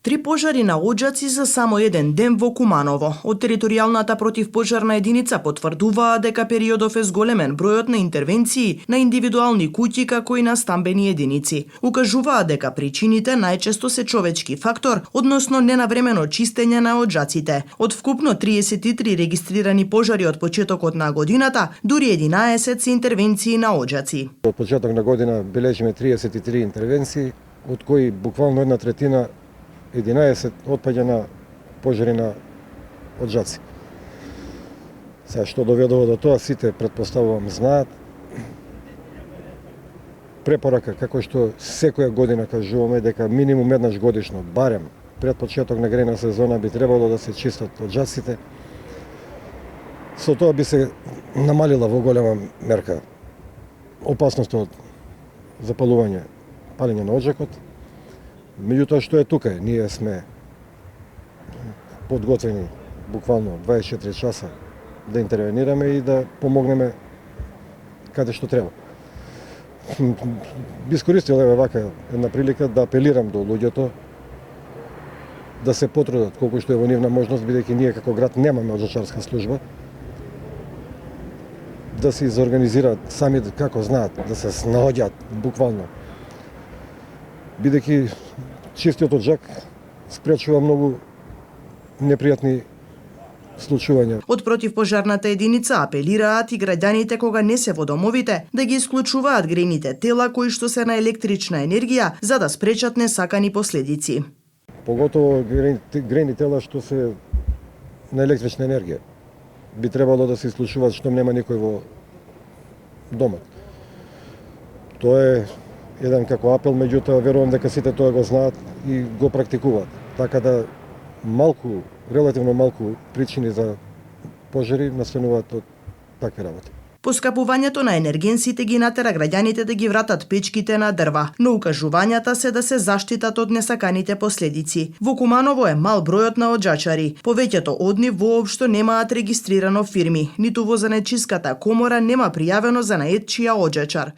3 пожари на оџаци за само еден ден во Куманово. Од територијалната противпожарна единица потврдуваа дека периодов е зголемен бројот на интервенции на индивидуални куќи како и на стамбени единици. Укажуваа дека причините најчесто се човечки фактор, односно ненавремено чистење на оџаците. Од вкупно 33 регистрирани пожари од почетокот на годината, дури 11 се интервенции на оџаци. Од почеток на година бележиме 33 интервенции, од кои буквално една третина 11 отпаѓа на пожари на оџаци. Сега што доведува до тоа, сите претпоставувам знаат. Препорака, како што секоја година кажуваме, дека минимум еднаш годишно, барем пред почеток на грејна сезона би требало да се чистат оџаците. Со тоа би се намалила во голема мерка опасноста од запалување, палење на оџакот. Меѓутоа што е тука, ние сме подготвени буквално 24 часа да интервенираме и да помогнеме каде што треба. Би искористил вака една прилика да апелирам до луѓето да се потрудат колку што е во нивна можност, бидејќи ние како град немаме оџачарска служба, да се изорганизираат сами како знаат, да се снаоѓаат буквално. Бидејќи чистиот оџак спречува многу непријатни случувања. Од противпожарната единица апелираат и граѓаните кога не се во домовите да ги исклучуваат грејните тела кои што се на електрична енергија за да спречат несакани последици. Поготово грејни тела што се на електрична енергија. Би требало да се исклучуваат што нема никој во домот. Тоа е еден како апел, меѓутоа верувам дека сите тоа го знаат и го практикуваат. Така да релативно малку причини за пожари настануваат од такви работи. Поскапувањето на енергенсите ги натера граѓаните да ги вратат печките на дрва, но укажувањата се да се заштитат од несаканите последици. Во Куманово е мал бројот на оџачари. Повеќето од нив воопшто немаат регистрирано фирми, ниту во занечиската комора нема пријавено занаетчија оџачар.